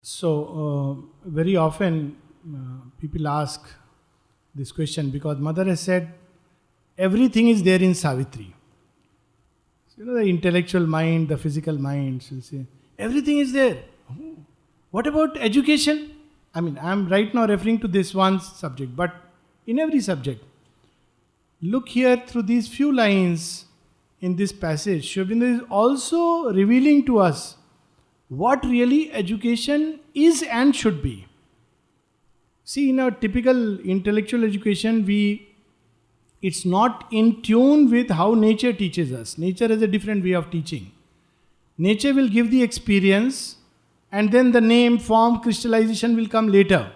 Very often people ask this question because mother has said everything is there in Savitri. The intellectual mind, the physical mind, she'll say everything is there. Oh, what about education? I'm right now referring to this one subject, but in every subject. Look here through these few lines in this passage. Sri Aurobindo is also revealing to us what really education is and should be. See, in our typical intellectual education, it's not in tune with how nature teaches us. Nature has a different way of teaching. Nature will give the experience, and then the name, form, crystallization will come later.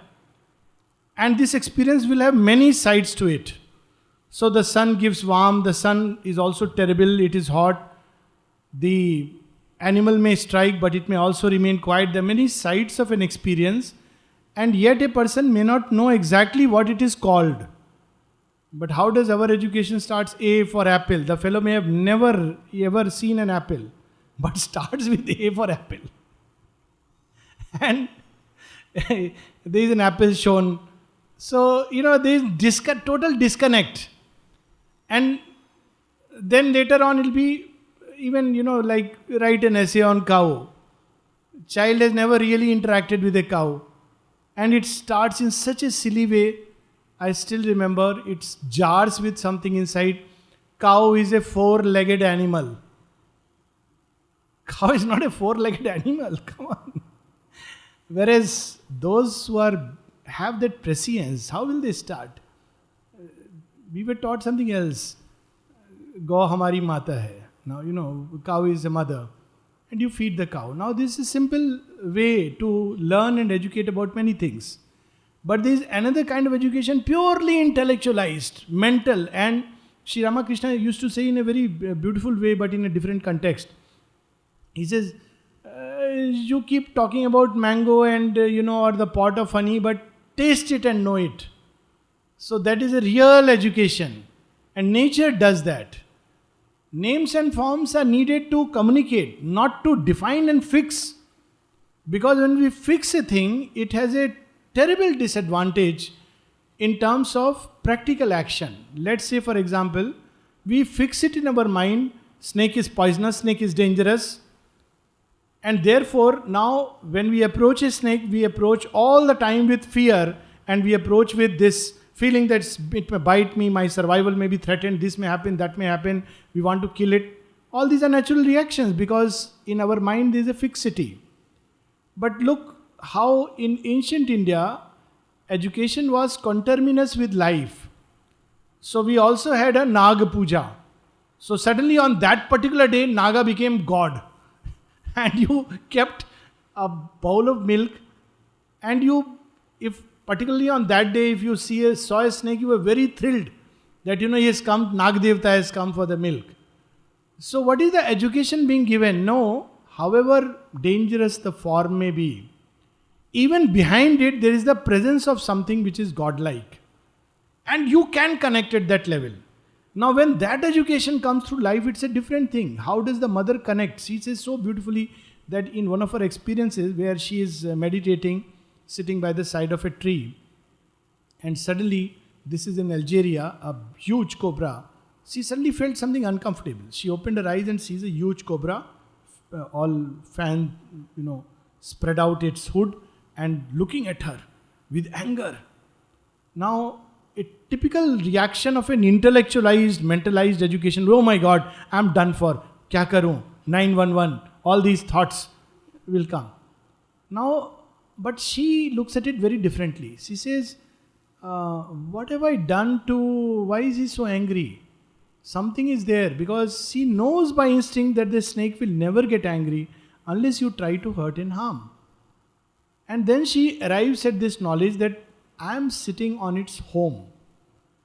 And this experience will have many sides to it. So the sun gives warmth, the sun is also terrible, it is hot. The animal may strike, but it may also remain quiet. There are many sides of an experience, and yet a person may not know exactly what it is called. But how does our education starts? A for apple. The fellow may have never ever seen an apple, but starts with A for apple. And there is an apple shown. So, there is total disconnect. And then later on it'll be even, like write an essay on cow. Child has never really interacted with a cow. And it starts in such a silly way. I still remember it's jars with something inside. Cow is a four-legged animal. Cow is not a four-legged animal. Come on. Whereas those who have that prescience, how will they start? We were taught something else. Gaur hamari mata hai. Now, cow is a mother. And you feed the cow. Now, this is a simple way to learn and educate about many things. But there is another kind of education, purely intellectualized, mental. And Sri Ramakrishna used to say in a very beautiful way, but in a different context. He says, you keep talking about mango and, or the pot of honey, but taste it and know it. So that is a real education. And nature does that. Names and forms are needed to communicate, not to define and fix. Because when we fix a thing, it has a terrible disadvantage in terms of practical action. Let's say, for example, we fix it in our mind, snake is poisonous, snake is dangerous. And therefore, now when we approach a snake, we approach all the time with fear, and we approach with this feeling that it may bite me, my survival may be threatened, this may happen, that may happen, we want to kill it. All these are natural reactions because in our mind there is a fixity. But look how in ancient India, education was conterminous with life. So we also had a Naga Puja. So suddenly on that particular day, Naga became God. And you kept a bowl of milk, and if particularly on that day, if you saw a snake, you were very thrilled that he has come, Nagdevta has come for the milk. So what is the education being given? No, however dangerous the form may be, even behind it there is the presence of something which is godlike. And you can connect at that level. Now when that education comes through life, it's a different thing. How does the mother connect? She says so beautifully that in one of her experiences where she is meditating, sitting by the side of a tree, and suddenly, this is in Algeria, a huge cobra, she suddenly felt something uncomfortable. She opened her eyes and sees a huge cobra, all fan, spread out its hood and looking at her with anger. Now, a typical reaction of an intellectualized, mentalized education, oh my God, I'm done for, kya karoon, 911, all these thoughts will come. Now, but she looks at it very differently. She says, what have I done why is he so angry? Something is there, because she knows by instinct that the snake will never get angry unless you try to hurt and harm. And then she arrives at this knowledge that I am sitting on its home.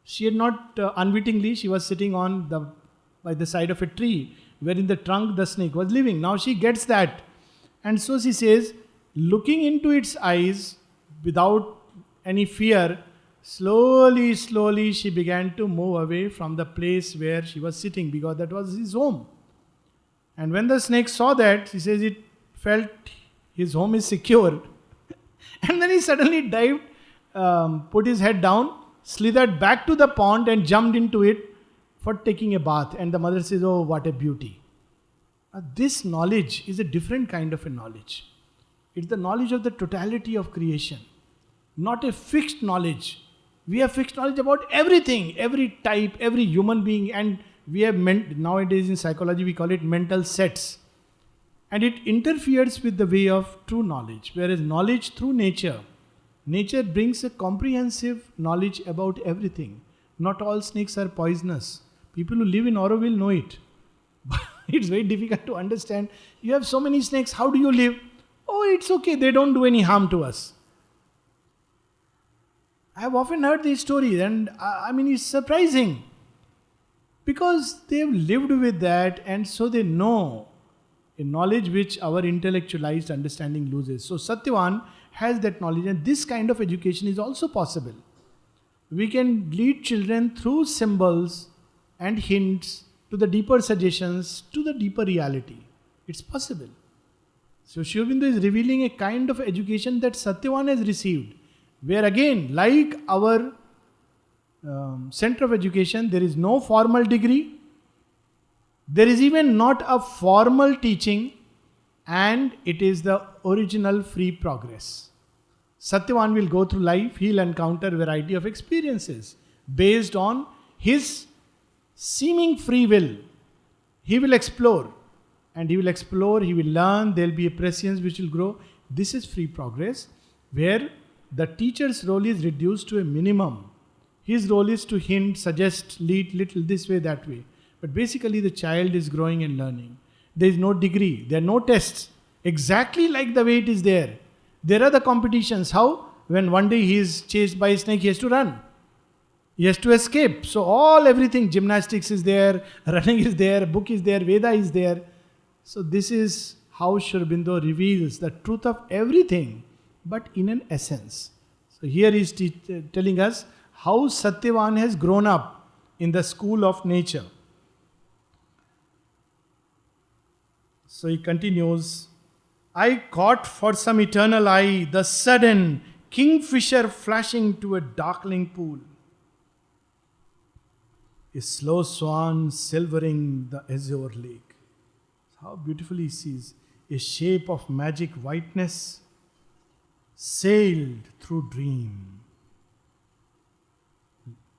She had not, unwittingly, she was sitting by the side of a tree where in the trunk the snake was living. Now she gets that. And so she says, looking into its eyes without any fear, slowly she began to move away from the place where she was sitting, because that was his home. And when the snake saw that, she says it felt his home is secure. And then he suddenly dived, put his head down, slithered back to the pond and jumped into it for taking a bath. And the mother says, "Oh, what a beauty." This knowledge is a different kind of a knowledge. It's the knowledge of the totality of creation, not a fixed knowledge. We have fixed knowledge about everything, every type, every human being, and we have nowadays in psychology we call it mental sets. And it interferes with the way of true knowledge. Whereas knowledge through nature, nature brings a comprehensive knowledge about everything. Not all snakes are poisonous. People who live in Auroville know it. But it's very difficult to understand. You have so many snakes, how do you live? Oh, it's okay, they don't do any harm to us. I have often heard these stories, and I mean, it's surprising. Because they've lived with that, and so they know a knowledge which our intellectualized understanding loses. So Satyavan has that knowledge, and this kind of education is also possible. We can lead children through symbols and hints to the deeper suggestions, to the deeper reality. It's possible. So Sri Aurobindo is revealing a kind of education that Satyavan has received, where again, like our center of education, there is no formal degree, there is even not a formal teaching, and it is the original free progress. Satyavan will go through life, he'll encounter a variety of experiences based on his seeming free will. He will explore, and he will explore, he will learn, there will be a prescience which will grow. This is free progress, where the teacher's role is reduced to a minimum. His role is to hint, suggest, lead little this way, that way. But basically the child is growing and learning. There is no degree, there are no tests. Exactly like the way it is there. There are the competitions. How? When one day he is chased by a snake, he has to run. He has to escape. So everything, gymnastics is there, running is there, book is there, Veda is there. So this is how Sri Aurobindo reveals the truth of everything, but in an essence. So here he is telling us how Satyavan has grown up in the school of nature. So he continues, I caught for some eternal eye the sudden kingfisher flashing to a darkling pool. A slow swan silvering the azure lake. How beautifully he sees a shape of magic whiteness sailed through dream.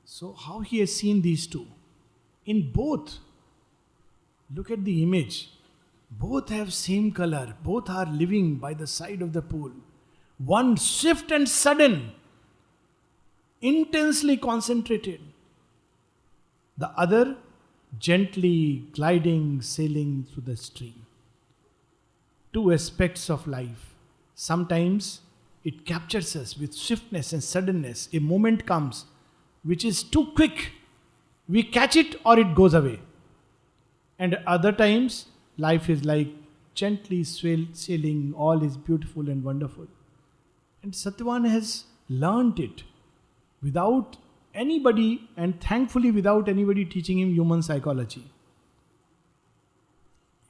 So how he has seen these two. In both, look at the image. Both have same color. Both are living by the side of the pool. One swift and sudden, intensely concentrated. The other gently gliding, sailing through the stream. Two aspects of life. Sometimes it captures us with swiftness and suddenness. A moment comes which is too quick. We catch it or it goes away. And other times, life is like gently sailing, all is beautiful and wonderful. And Satyavan has learnt it without anybody, and thankfully without anybody teaching him human psychology.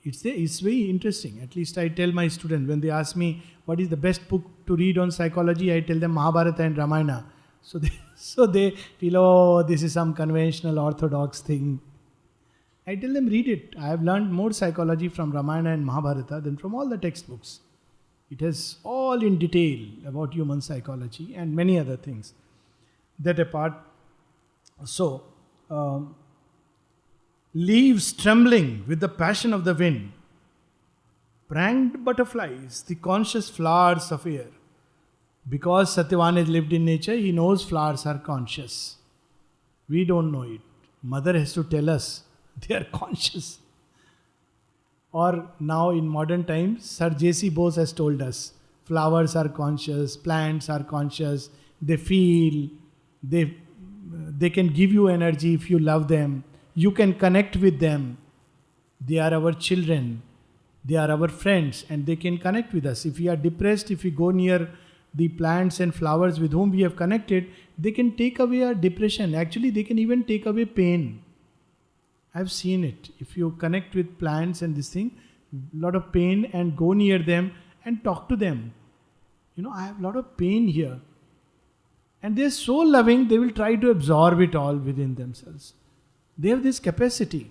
It's very interesting. At least I tell my students when they ask me what is the best book to read on psychology, I tell them Mahabharata and Ramayana. So they feel, oh, this is some conventional orthodox thing. I tell them, read it. I have learned more psychology from Ramayana and Mahabharata than from all the textbooks. It has all in detail about human psychology and many other things. That apart, so leaves trembling with the passion of the wind, pranked butterflies, the conscious flowers of air. Because Satyavan has lived in nature, he knows flowers are conscious. We don't know it. Mother has to tell us they are conscious. Or now in modern times, Sir J.C. Bose has told us, flowers are conscious, plants are conscious, they feel, they can give you energy if you love them, you can connect with them, they are our children, they are our friends, and they can connect with us. If we are depressed, if we go near the plants and flowers with whom we have connected, they can take away our depression. Actually, they can even take away pain. I've seen it. If you connect with plants and this thing, a lot of pain, and go near them and talk to them. I have a lot of pain here. And they're so loving, they will try to absorb it all within themselves. They have this capacity.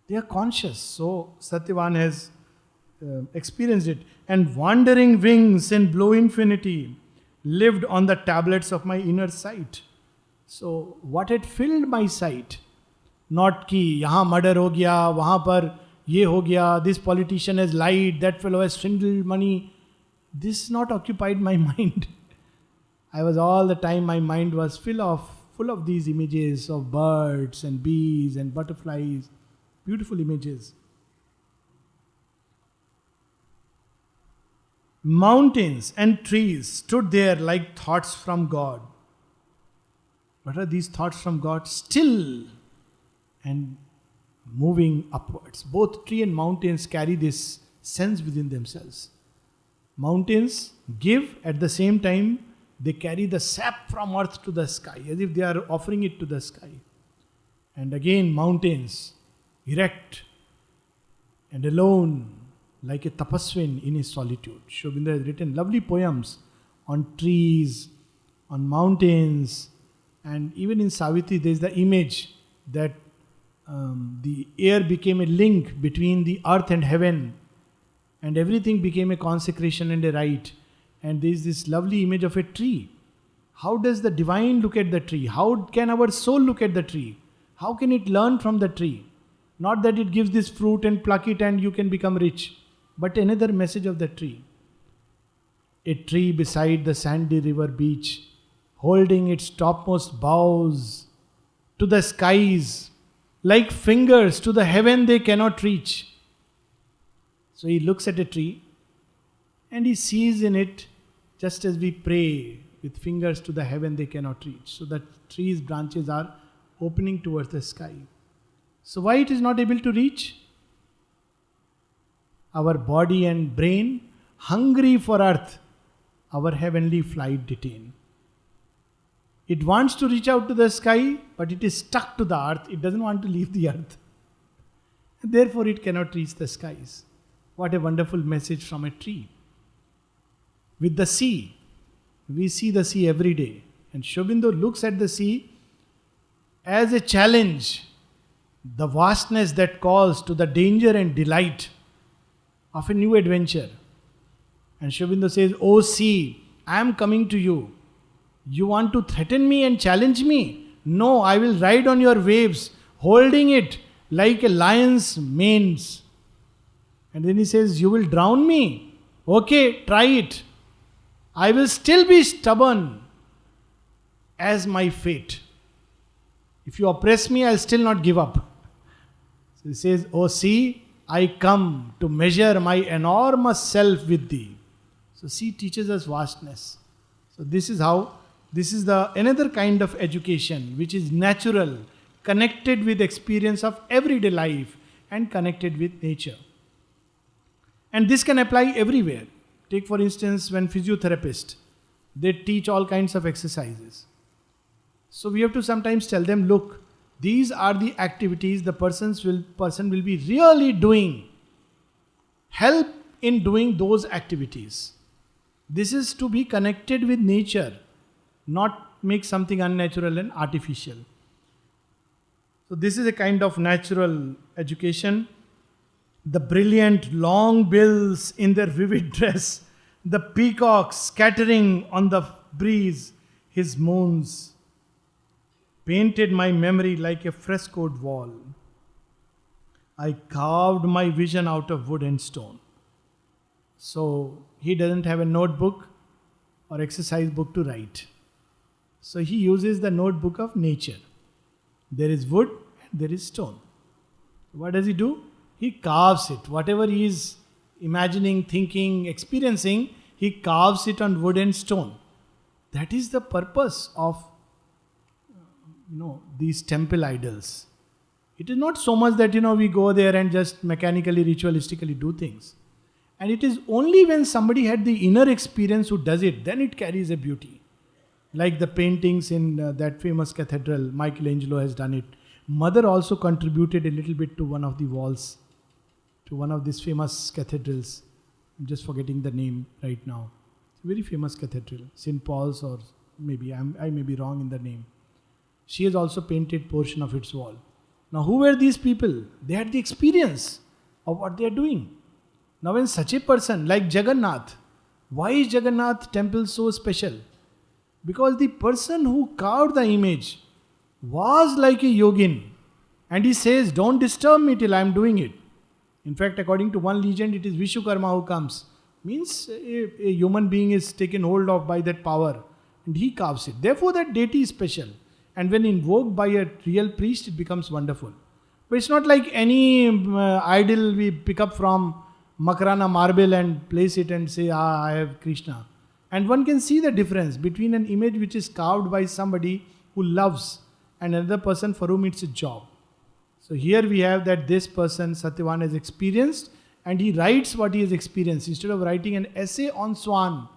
They are conscious. So Satyavan has experienced it. And wandering wings in blue infinity lived on the tablets of my inner sight. So what had filled my sight? Not ki yahan murder ho gaya, wahan par ye ho gaya, this politician has lied, that fellow has swindled money. This not occupied my mind. I was all the time, my mind was full of these images of birds and bees and butterflies, beautiful images. Mountains and trees stood there like thoughts from God. What are these thoughts from God? Still and moving upwards. Both tree and mountains carry this sense within themselves. Mountains give, at the same time they carry the sap from earth to the sky, as if they are offering it to the sky. And again mountains, erect and alone, like a tapaswin in his solitude. Sri Aurobindo has written lovely poems on trees, on mountains, and even in Savitri there is the image that the air became a link between the earth and heaven, and everything became a consecration and a rite. And there is this lovely image of a tree. How does the divine look at the tree? How can our soul look at the tree? How can it learn from the tree? Not that it gives this fruit and pluck it and you can become rich, but another message of the tree. A tree beside the sandy river beach, holding its topmost boughs to the skies, like fingers to the heaven they cannot reach. So he looks at a tree and he sees in it, just as we pray with fingers to the heaven they cannot reach. So that tree's branches are opening towards the sky. So why it is not able to reach? Our body and brain, hungry for earth, our heavenly flight detain. It wants to reach out to the sky, but it is stuck to the earth. It doesn't want to leave the earth. Therefore it cannot reach the skies. What a wonderful message from a tree. With the sea, we see the sea every day. And Sri Aurobindo looks at the sea as a challenge, the vastness that calls to the danger and delight of a new adventure. And Sri Aurobindo says, "O sea, I am coming to you. You want to threaten me and challenge me? No, I will ride on your waves, holding it like a lion's manes." And then he says, "You will drown me? Okay, try it. I will still be stubborn as my fate. If you oppress me, I will still not give up." So he says, "O sea, I come to measure my enormous self with thee." So sea teaches us vastness. So this is the another kind of education which is natural, connected with experience of everyday life and connected with nature. And this can apply everywhere. Take for instance when physiotherapists, they teach all kinds of exercises. So we have to sometimes tell them, look, these are the activities the person will be really doing. Help in doing those activities. This is to be connected with nature, not make something unnatural and artificial. So this is a kind of natural education. The brilliant long bills in their vivid dress, the peacocks scattering on the breeze, his moons painted my memory like a frescoed wall. I carved my vision out of wood and stone. So he doesn't have a notebook or exercise book to write. So he uses the notebook of nature. There is wood and there is stone. What does he do? He carves it. Whatever he is imagining, thinking, experiencing, he carves it on wood and stone. That is the purpose of these temple idols. It is not so much that we go there and just mechanically, ritualistically do things. And it is only when somebody had the inner experience who does it, then it carries a beauty. Like the paintings in that famous cathedral, Michelangelo has done it. Mother also contributed a little bit to one of the walls, to one of these famous cathedrals. I'm just forgetting the name right now. very famous cathedral, St. Paul's, or maybe I may be wrong in the name. She has also painted portion of its wall. Now, who were these people? They had the experience of what they are doing. Now, when such a person like Jagannath, why is Jagannath temple so special? Because the person who carved the image was like a yogin, and he says, "Don't disturb me till I am doing it." In fact, according to one legend, it is Vishwakarma who comes. Means a human being is taken hold of by that power, and he carves it. Therefore, that deity is special. And when invoked by a real priest, it becomes wonderful. But it's not like any idol we pick up from Makrana marble and place it and say, I have Krishna. And one can see the difference between an image which is carved by somebody who loves and another person for whom it's a job. So here we have that this person, Satyavan, has experienced, and he writes what he has experienced. Instead of writing an essay on swan,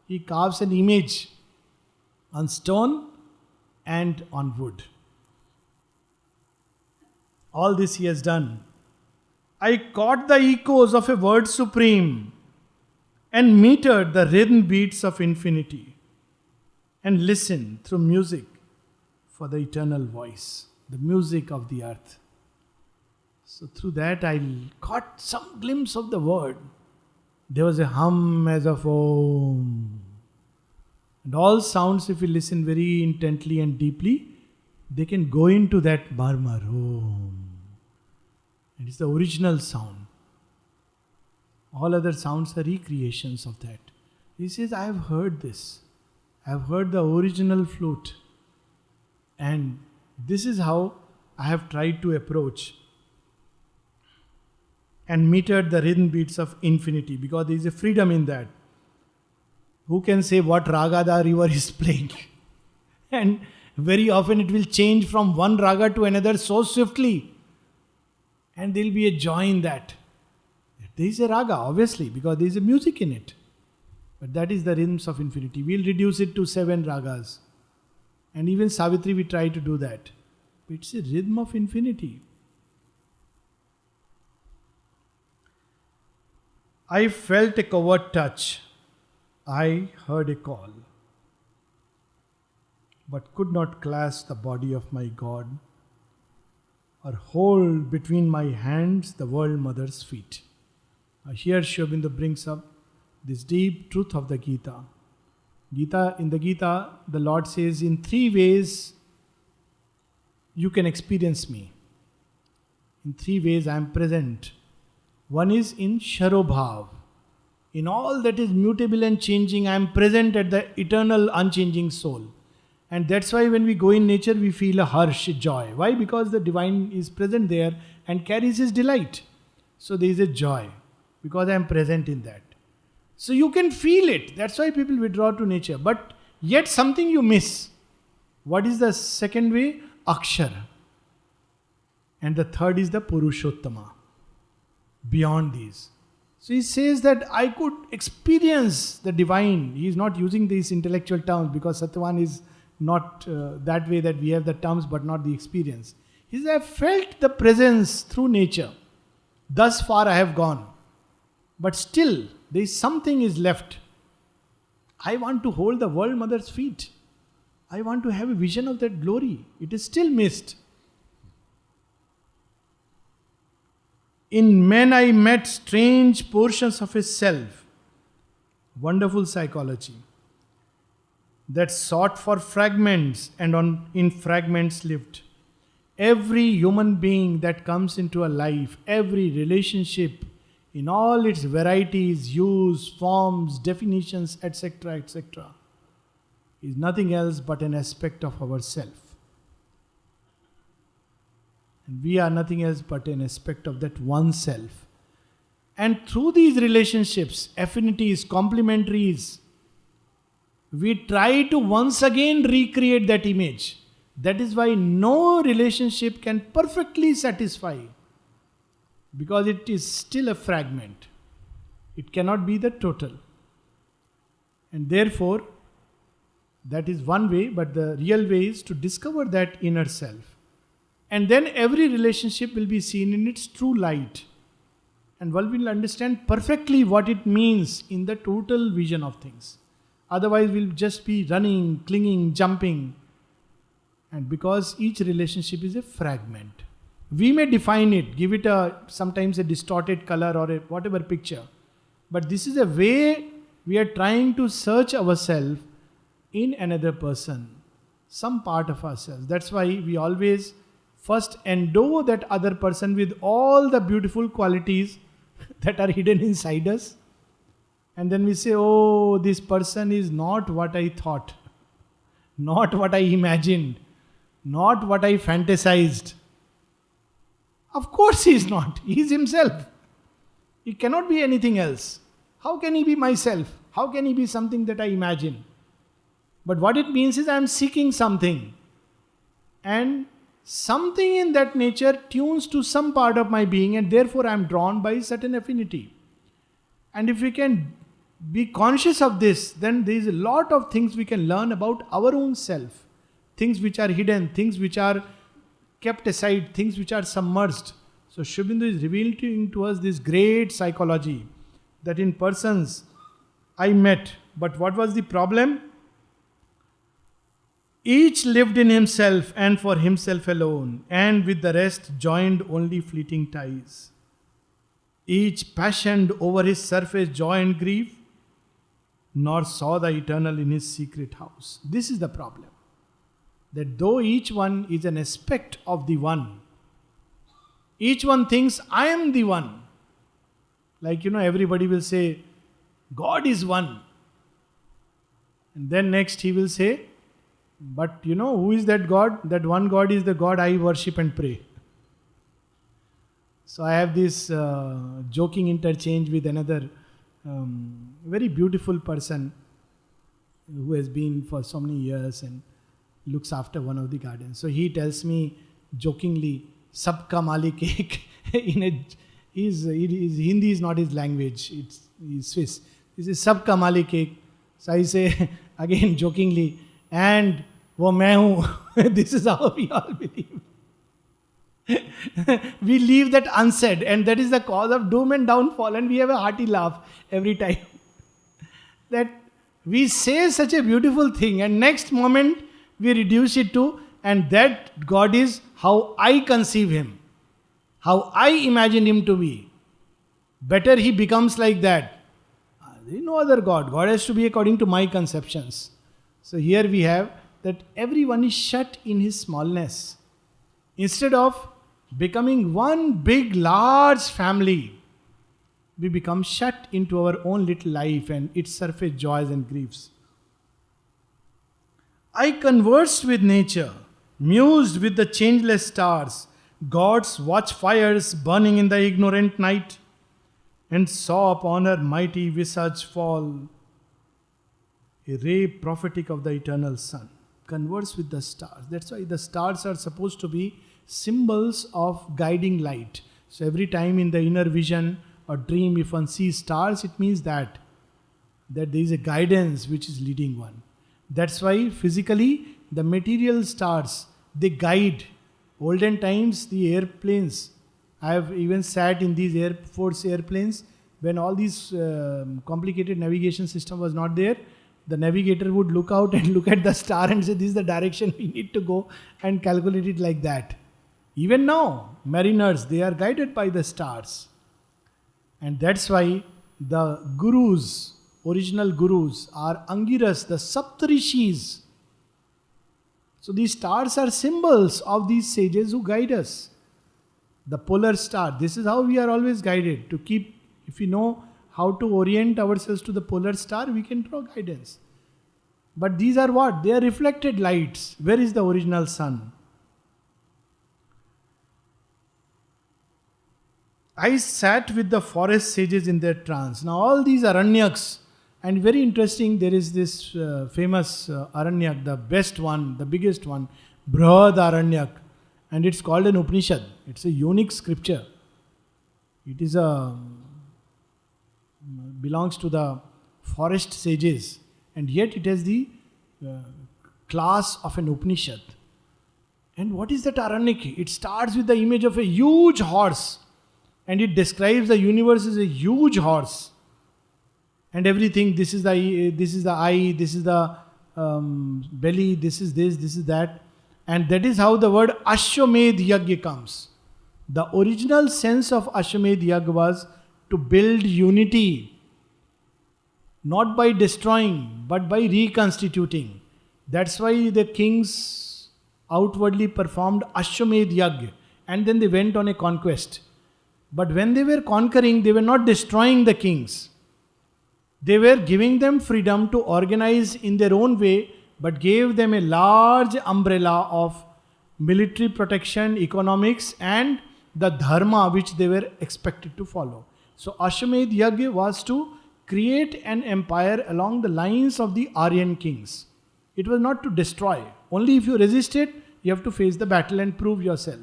he carves an image on stone and on wood. All this he has done. I caught the echoes of a word supreme and metered the rhythm beats of infinity and listened through music for the eternal voice, the music of the earth. So through that I caught some glimpse of the word. There was a hum as of Om. And all sounds, if you listen very intently and deeply, they can go into that murmur. Om. It is the original sound. All other sounds are recreations of that. He says, I have heard this. I have heard the original flute. And this is how I have tried to approach and metered the rhythm beats of infinity, because there is a freedom in that. Who can say what raga the river is playing? And very often it will change from one raga to another so swiftly. And there will be a joy in that. There is a raga, obviously, because there is a music in it. But that is the rhythms of infinity. We will reduce it to 7 ragas. And even Savitri, we try to do that. But it's a rhythm of infinity. I felt a covert touch. I heard a call. But could not clasp the body of my God or hold between my hands the world mother's feet. Here Sri Aurobindo brings up this deep truth of the Gita. In the Gita, the Lord says, in 3 ways you can experience me. In 3 ways I am present. One is in Sharobhav. In all that is mutable and changing, I am present at the eternal unchanging soul. And that's why when we go in nature, we feel a harsh joy. Why? Because the divine is present there and carries his delight. So there is a joy, because I am present in that. So you can feel it. That's why people withdraw to nature. But yet something you miss. What is the second way? Akshara. And the third is the Purushottama. Beyond these. So he says that I could experience the divine. He is not using these intellectual terms, because Satyavan is not that way, that we have the terms but not the experience. He says, I have felt the presence through nature. Thus far I have gone. But still, there is something is left. I want to hold the world mother's feet. I want to have a vision of that glory. It is still missed. In men I met strange portions of his self. Wonderful psychology. That sought for fragments and in fragments lived. Every human being that comes into a life, every relationship, in all its varieties, hues, forms, definitions, etc., etc., is nothing else but an aspect of ourself. And we are nothing else but an aspect of that one self. And through these relationships, affinities, complementaries, we try to once again recreate that image. That is why no relationship can perfectly satisfy, because it is still a fragment. It cannot be the total. And therefore, that is one way, but the real way is to discover that inner self. And then every relationship will be seen in its true light. And one will understand perfectly what it means in the total vision of things. Otherwise, we'll just be running, clinging, jumping. And because each relationship is a fragment, we may define it, give it sometimes a distorted color or a whatever picture. But this is a way we are trying to search ourselves in another person, some part of ourselves. That's why we always first endow that other person with all the beautiful qualities that are hidden inside us. And then we say, oh, this person is not what I thought, not what I imagined, not what I fantasized. Of course he is not. He is himself. He cannot be anything else. How can he be myself? How can he be something that I imagine? But what it means is I am seeking something. And something in that nature tunes to some part of my being, and therefore I am drawn by certain affinity. And if we can be conscious of this, then there is a lot of things we can learn about our own self. Things which are hidden, things which are kept aside, things which are submerged. So Sri Aurobindo is revealing to us this great psychology that in persons I met. But what was the problem? Each lived in himself and for himself alone, and with the rest joined only fleeting ties. Each passioned over his surface joy and grief, nor saw the eternal in his secret house. This is the problem. That though each one is an aspect of the one, each one thinks, I am the one. Like, everybody will say, God is one. And then next he will say, but who is that God? That one God is the God I worship and pray. So I have this joking interchange with another very beautiful person who has been for so many years and looks after one of the gardens. So he tells me jokingly, "Sabka Malik ek." His Hindi is not his language. He's Swiss. He says, "Sabka Malik ek." So I say again jokingly, and wo main hu. This is how we all believe. We leave that unsaid, and that is the cause of doom and downfall, and we have a hearty laugh every time. That we say such a beautiful thing, and next moment we reduce it to, and that God is how I conceive him, how I imagine him to be. Better he becomes like that. There is no other God. God has to be according to my conceptions. So here we have that everyone is shut in his smallness. Instead of becoming one big, large family, we become shut into our own little life and its surface joys and griefs. I conversed with nature, mused with the changeless stars, God's watchfires burning in the ignorant night, and saw upon her mighty visage fall a ray prophetic of the eternal sun. Converse with the stars. That's why the stars are supposed to be symbols of guiding light. So every time in the inner vision or dream, if one sees stars, it means that there is a guidance which is leading one. That's why physically the material stars, they guide. Olden times, the airplanes, I have even sat in these Air Force airplanes when all these complicated navigation system was not there. The navigator would look out and look at the star and say, this is the direction we need to go, and calculate it like that. Even now, mariners, they are guided by the stars. And that's why the gurus, original gurus, are Angiras, the Saptarishis. So these stars are symbols of these sages who guide us. The polar star, this is how we are always guided. To keep, if we know how to orient ourselves to the polar star, we can draw guidance. But these are what? They are reflected lights. Where is the original sun? I sat with the forest sages in their trance. Now all these Aranyaks, and very interesting, there is this famous Aranyak, the best one, the biggest one, Brihad Aranyak, and it's called an Upanishad. It's a unique scripture. It is belongs to the forest sages, and yet it has the class of an Upanishad. And what is that Aranyak? It starts with the image of a huge horse, and it describes the universe as a huge horse. and everything. This is the eye, this is the belly, this is that, and that is how the word Ashwamedh Yagya comes. The original sense of Ashwamedh Yagya was to build unity, not by destroying, but by reconstituting. That's why the kings outwardly performed Ashwamedh Yagya, and then they went on a conquest. But when they were conquering, they were not destroying the kings. They were giving them freedom to organize in their own way, but gave them a large umbrella of military protection, economics, and the dharma which they were expected to follow. So Ashwamedh Yagya was to create an empire along the lines of the Aryan kings. It was not to destroy. Only if you resist it, you have to face the battle and prove yourself.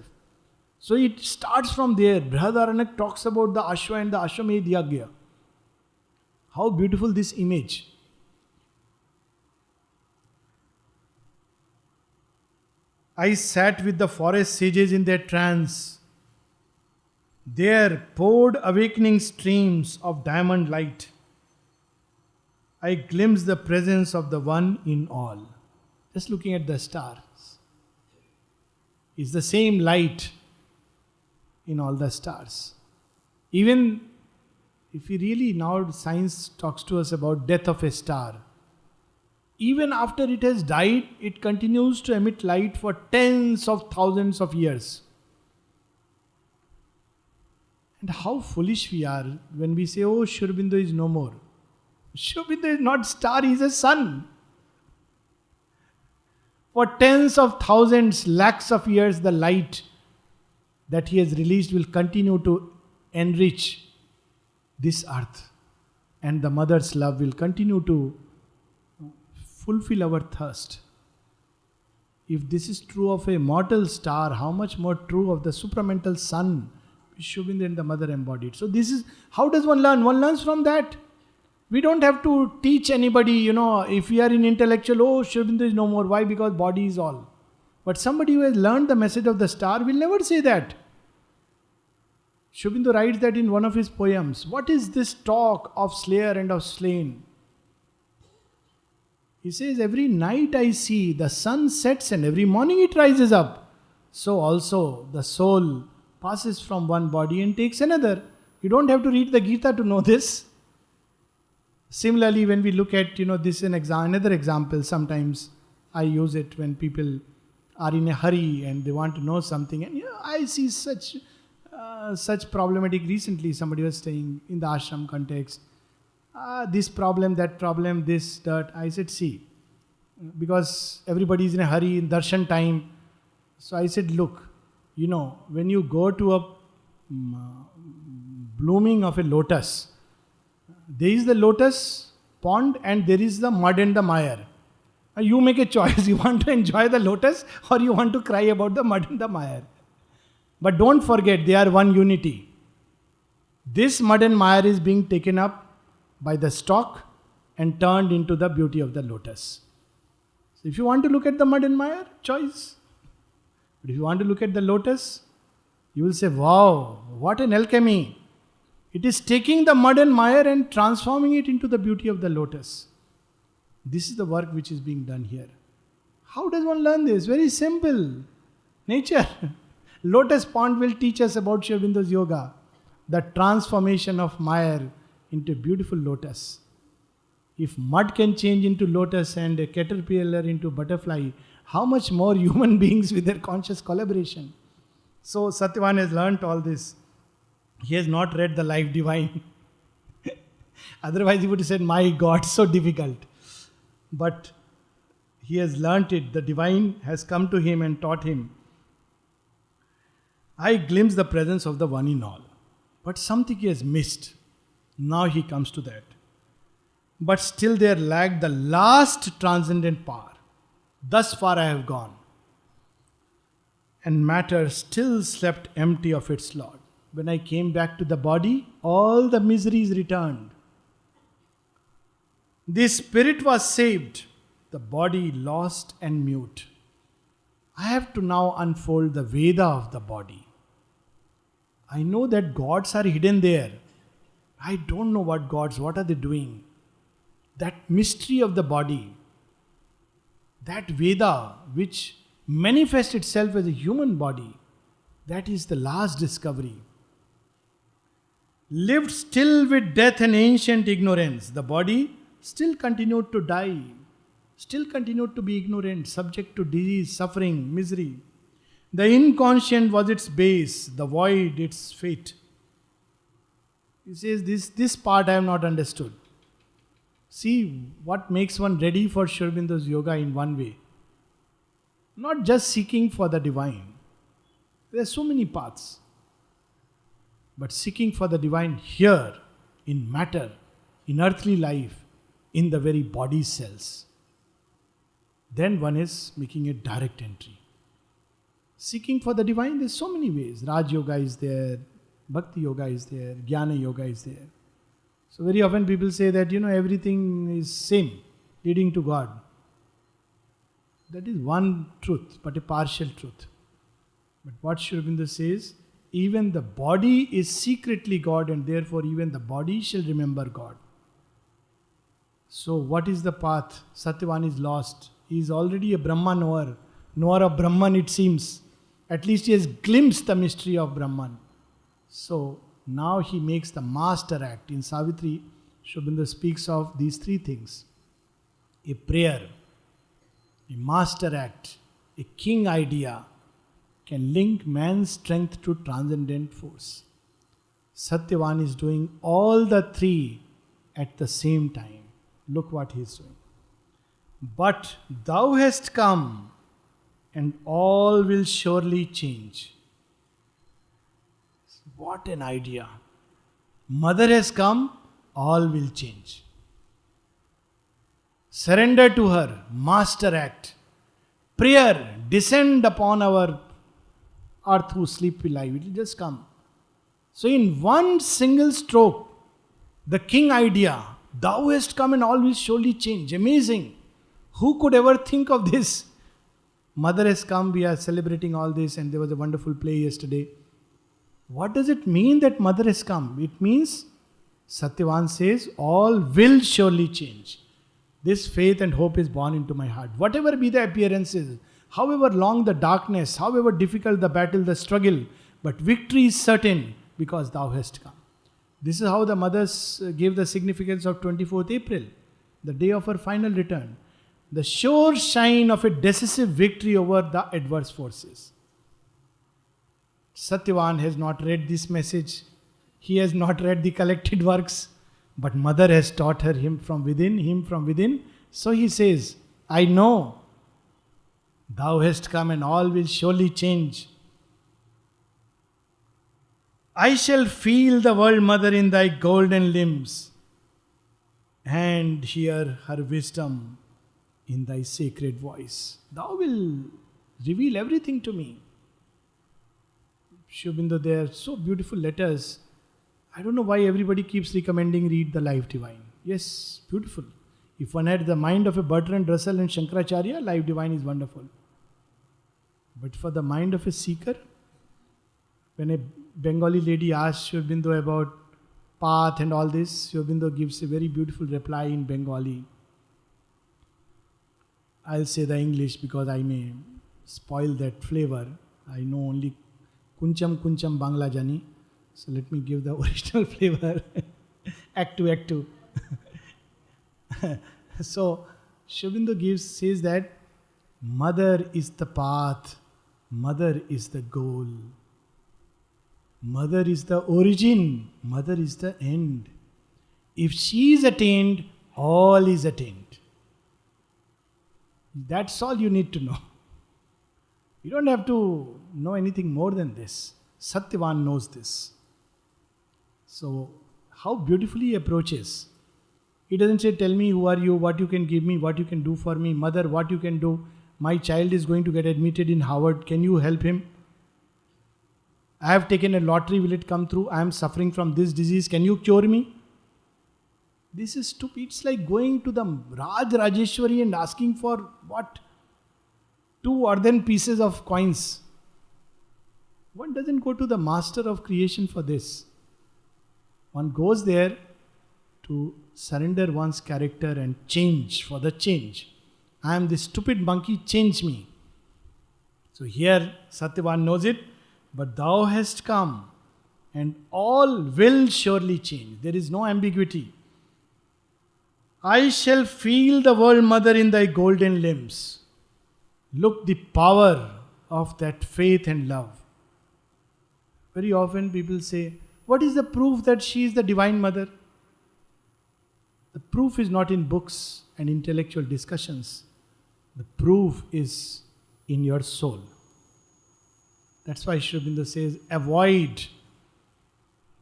So it starts from there. Brihadaranyaka talks about the Ashwa and the Ashwamedh Yagya. How beautiful this image. I sat with the forest sages in their trance. There poured awakening streams of diamond light. I glimpsed the presence of the One in all. Just looking at the stars. It's the same light in all the stars. Even if we really, now science talks to us about death of a star. Even after it has died, it continues to emit light for tens of thousands of years. And how foolish we are when we say, oh, Sri Aurobindo is no more. Sri Aurobindo is not star, he is a sun. For tens of thousands, lakhs of years, the light that he has released will continue to enrich this earth. And the mother's love will continue to fulfill our thirst. If this is true of a mortal star, how much more true of the supramental sun, which Sri Aurobindo and the mother embodied. So this is, how does one learn? One learns from that. We don't have to teach anybody, if we are in intellectual, oh, Sri Aurobindo is no more. Why? Because body is all. But somebody who has learned the message of the star will never say that. Sri Aurobindo writes that in one of his poems. What is this talk of slayer and of slain? He says, every night I see the sun sets and every morning it rises up. So also the soul passes from one body and takes another. You don't have to read the Gita to know this. Similarly, when we look at, this is another example, sometimes I use it when people are in a hurry and they want to know something. And I see such problematic. Recently, somebody was saying in the ashram context, this problem, that problem, this, that. I said, see, because everybody is in a hurry in darshan time. So I said, look, when you go to a blooming of a lotus, there is the lotus pond and there is the mud and the mire. You make a choice. You want to enjoy the lotus or you want to cry about the mud and the mire. But don't forget, they are one unity. This mud and mire is being taken up by the stalk and turned into the beauty of the lotus. So if you want to look at the mud and mire, choice. But if you want to look at the lotus, you will say, wow, what an alchemy. It is taking the mud and mire and transforming it into the beauty of the lotus. This is the work which is being done here. How does one learn this? Very simple. Nature. Lotus pond will teach us about Sri Aurobindo's yoga. The transformation of mire into a beautiful lotus. If mud can change into lotus and a caterpillar into butterfly, how much more human beings with their conscious collaboration? So Satyavan has learnt all this. He has not read the Life Divine. Otherwise he would have said, my God, so difficult. But he has learnt it. The divine has come to him and taught him. I glimpse the presence of the One in all. But something he has missed. Now he comes to that. But still there lagged the last transcendent power. Thus far I have gone. And matter still slept empty of its Lord. When I came back to the body, all the miseries returned. The spirit was saved, the body lost and mute. I have to now unfold the Veda of the body. I know that gods are hidden there. I don't know what gods, what are they doing? That mystery of the body, that Veda which manifests itself as a human body, that is the last discovery. Lived still with death and ancient ignorance. The body still continued to die, still continued to be ignorant, subject to disease, suffering, misery. The inconscient was its base, the void its fate. He says, this part I have not understood. See what makes one ready for Sri Aurobindo's yoga in one way. Not just seeking for the divine. There are so many paths. But seeking for the divine here, in matter, in earthly life, in the very body cells. Then one is making a direct entry. Seeking for the divine, there's so many ways. Raj Yoga is there, Bhakti Yoga is there, Jnana Yoga is there. So very often people say that, everything is same, leading to God. That is one truth, but a partial truth. But what Sri Aurobindo says, even the body is secretly God, and therefore even the body shall remember God. So what is the path? Satyavan is lost. He is already a Brahma knower of Brahman it seems. At least he has glimpsed the mystery of Brahman. So now he makes the master act. In Savitri, Sri Aurobindo speaks of these three things. A prayer, a master act, a king idea can link man's strength to transcendent force. Satyavan is doing all the three at the same time. Look what he is doing. But thou hast come, and all will surely change. What an idea. Mother has come, all will change. Surrender to her, master act. Prayer, descend upon our earth who sleep will lie. It will just come. So in one single stroke, the king idea, thou hast come and all will surely change. Amazing. Who could ever think of this? Mother has come, we are celebrating all this, and there was a wonderful play yesterday. What does it mean that mother has come? It means, Satyavan says, all will surely change. This faith and hope is born into my heart. Whatever be the appearances, however long the darkness, however difficult the battle, the struggle, but victory is certain because thou hast come. This is how the mothers gave the significance of 24th April, the day of her final return. The sure shine of a decisive victory over the adverse forces. Satyavan has not read this message. He has not read the collected works. But mother has taught him from within. So he says, I know thou hast come and all will surely change. I shall feel the world mother in thy golden limbs and hear her wisdom in thy sacred voice. Thou will reveal everything to me. Sri Aurobindo, there are so beautiful letters. I don't know why everybody keeps recommending read the Life Divine. Yes, beautiful. If one had the mind of a Bertrand Russell and Shankaracharya, Life Divine is wonderful. But for the mind of a seeker, when a Bengali lady asks Sri Aurobindo about path and all this, Sri Aurobindo gives a very beautiful reply in Bengali. I'll say the English because I may spoil that flavor. I know only Kuncham Bangla Jani. So let me give the original flavor. Act 2. So Sri Aurobindo says that mother is the path, mother is the goal, mother is the origin, mother is the end. If she is attained, all is attained. That's all you need to know. You don't have to know anything more than this. Satyavan knows this. So, how beautifully he approaches. He doesn't say, tell me who are you, what you can give me, what you can do for me. Mother, what you can do. My child is going to get admitted in Harvard. Can you help him? I have taken a lottery. Will it come through? I am suffering from this disease. Can you cure me? This is stupid. It's like going to the Rajeshwari and asking for what? 2 earthen pieces of coins. One doesn't go to the master of creation for this. One goes there to surrender one's character and change for the change. I am this stupid monkey, change me. So here Satyavan knows it, but thou hast come and all will surely change. There is no ambiguity. I shall feel the world mother in thy golden limbs. Look the power of that faith and love. Very often people say, what is the proof that she is the divine mother? The proof is not in books and intellectual discussions. The proof is in your soul. That's why Sri Aurobindo says, avoid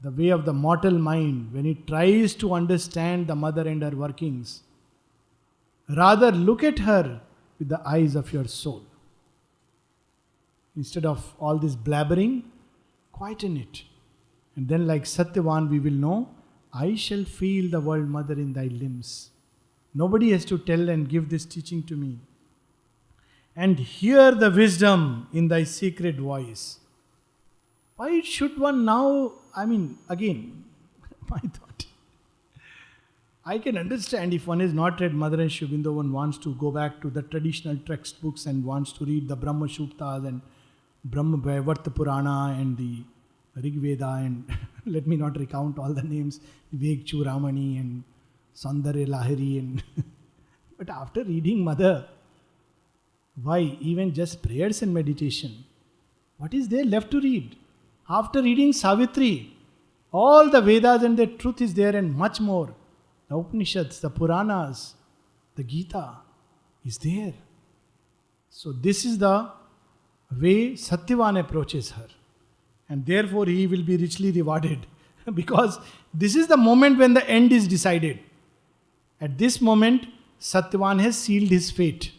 the way of the mortal mind when it tries to understand the mother and her workings. Rather, look at her with the eyes of your soul. Instead of all this blabbering, quieten it. And then, like Satyavan, we will know, I shall feel the world mother in thy limbs. Nobody has to tell and give this teaching to me. And hear the wisdom in thy secret voice. Why should one now, again, my thought. I can understand if one has not read Mother and Sri Aurobindo, one wants to go back to the traditional textbooks and wants to read the Brahma Shuktas and Brahma Vaivarta Purana and the Rig Veda and let me not recount all the names, Vivek Churamani and Saundarya Lahiri and but after reading Mother, why even just prayers and meditation? What is there left to read? After reading Savitri, all the Vedas and the truth is there and much more. The Upanishads, the Puranas, the Gita is there. So this is the way Satyavan approaches her. And therefore he will be richly rewarded. Because this is the moment when the end is decided. At this moment, Satyavan has sealed his fate.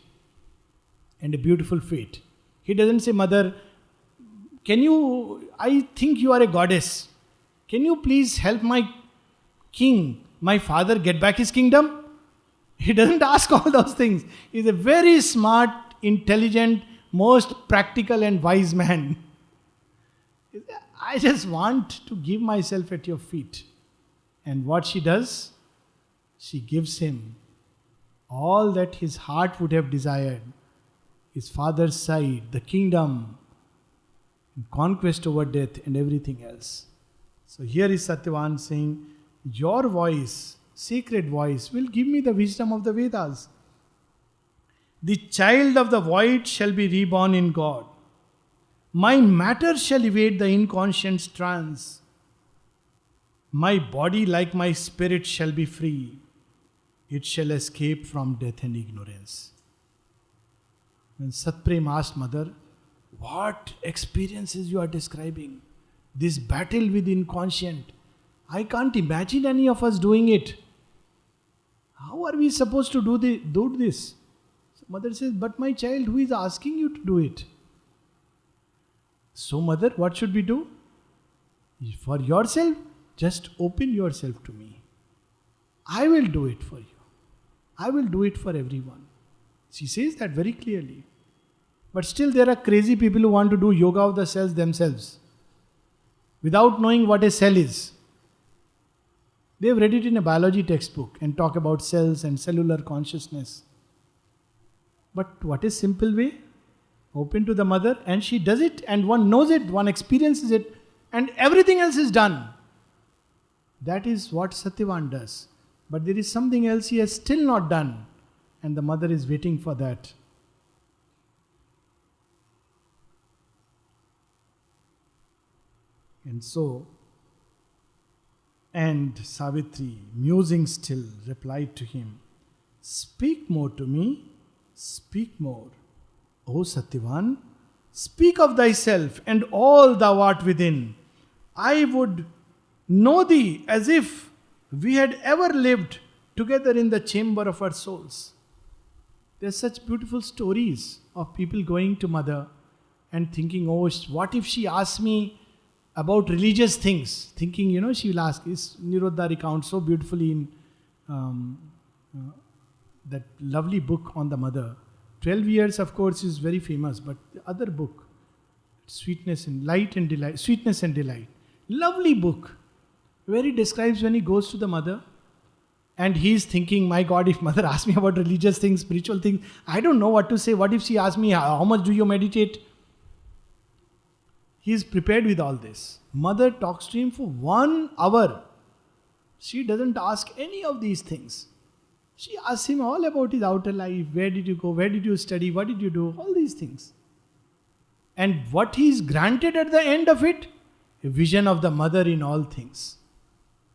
And a beautiful fate. He doesn't say, Mother, I think you are a goddess. Can you please help my king, my father, get back his kingdom? He doesn't ask all those things. He's a very smart, intelligent, most practical and wise man. I just want to give myself at your feet. And what she does? She gives him all that his heart would have desired. His father's side, the kingdom, conquest over death and everything else. So here is Satyavan saying, your voice, sacred voice, will give me the wisdom of the Vedas. The child of the void shall be reborn in God. My matter shall evade the inconscient's trance. My body, like my spirit, shall be free. It shall escape from death and ignorance. When Satprem asked Mother, what experiences you are describing? This battle with inconscient. I can't imagine any of us doing it. How are we supposed to do this? So Mother says, but my child, who is asking you to do it? So Mother, what should we do? For yourself, just open yourself to me. I will do it for you. I will do it for everyone. She says that very clearly. But still there are crazy people who want to do yoga of the cells themselves without knowing what a cell is. They have read it in a biology textbook and talk about cells and cellular consciousness. But what is simple way? Open to the Mother and she does it and one knows it, one experiences it and everything else is done. That is what Satyavan does. But there is something else he has still not done and the Mother is waiting for that. And so, and Savitri, musing still, replied to him, speak more to me, speak more. O Satyavan, speak of thyself and all thou art within. I would know thee as if we had ever lived together in the chamber of our souls. There are such beautiful stories of people going to Mother and thinking, oh, what if she asks me about religious things? Thinking, she will ask. Nirodha recounts so beautifully in that lovely book on the Mother. 12 Years, of course, is very famous, but the other book, Sweetness and Delight, Sweetness and Delight. Lovely book, where he describes when he goes to the Mother And he's thinking, my God, if mother asks me about religious things, spiritual things, I don't know what to say. What if she asks me, how much do you meditate? He's prepared with all this. Mother talks to him for 1 hour. She doesn't ask any of these things. She asks him all about his outer life. Where did you go? Where did you study? What did you do? All these things. And what he is granted at the end of it? A vision of the mother in all things.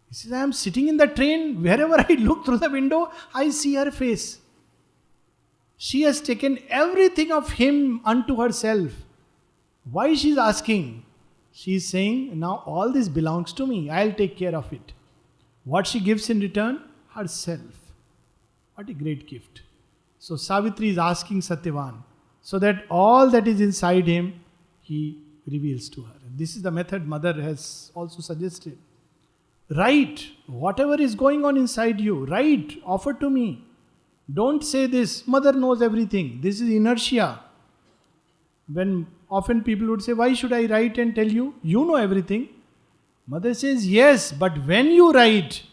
He says, I am sitting in the train. Wherever I look through the window, I see her face. She has taken everything of him unto herself. Why she is asking? She is saying, now all this belongs to me. I'll take care of it. What she gives in return? Herself. What a great gift. So Savitri is asking Satyavan, so that all that is inside him, he reveals to her. This is the method mother has also suggested. Write whatever is going on inside you. Write, offer to me. Don't say this, mother knows everything. This is inertia. When often people would say, why should I write and tell you? You know everything. Mother says, yes, but when you write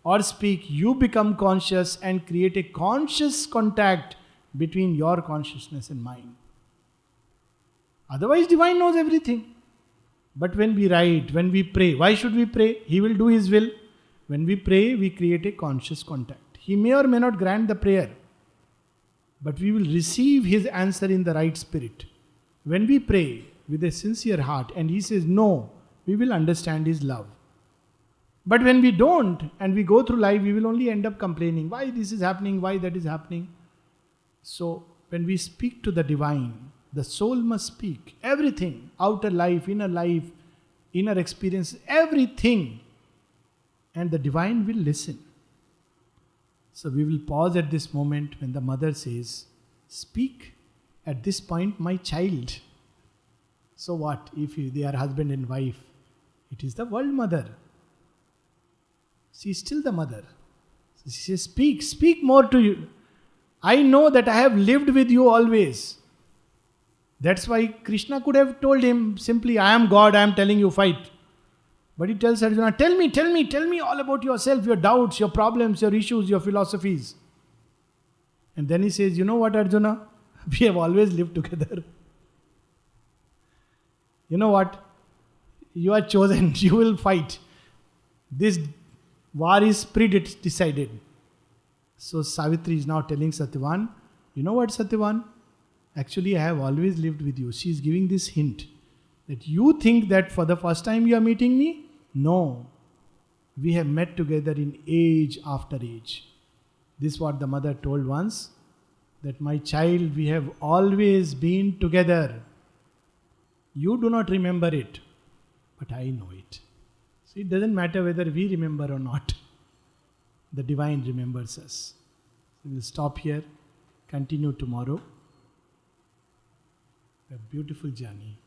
or speak, you become conscious and create a conscious contact between your consciousness and mine. Otherwise, divine knows everything. But when we write, when we pray, why should we pray? He will do his will. When we pray, we create a conscious contact. He may or may not grant the prayer, but we will receive his answer in the right spirit. When we pray with a sincere heart and he says no, we will understand his love. But when we don't and we go through life, we will only end up complaining, why this is happening, why that is happening. So when we speak to the divine, the soul must speak. Everything, outer life, inner experience, everything. And the divine will listen. So we will pause at this moment when the mother says, speak at this point, my child. So what if they are husband and wife? It is the world mother. She is still the mother. So she says, speak more to you. I know that I have lived with you always. That's why Krishna could have told him simply, I am God, I am telling you fight. But he tells Arjuna, tell me all about yourself, your doubts, your problems, your issues, your philosophies. And then he says, you know what, Arjuna? We have always lived together. You know what? You are chosen, you will fight. This war is pre-decided. So Savitri is now telling Satyavan, you know what, Satyavan? Actually, I have always lived with you. She is giving this hint that you think that for the first time you are meeting me? No. We have met together in age after age. This is what the mother told once, that my child, we have always been together. You do not remember it, but I know it. So it doesn't matter whether we remember or not. The divine remembers us. So we'll stop here, continue tomorrow. A beautiful journey.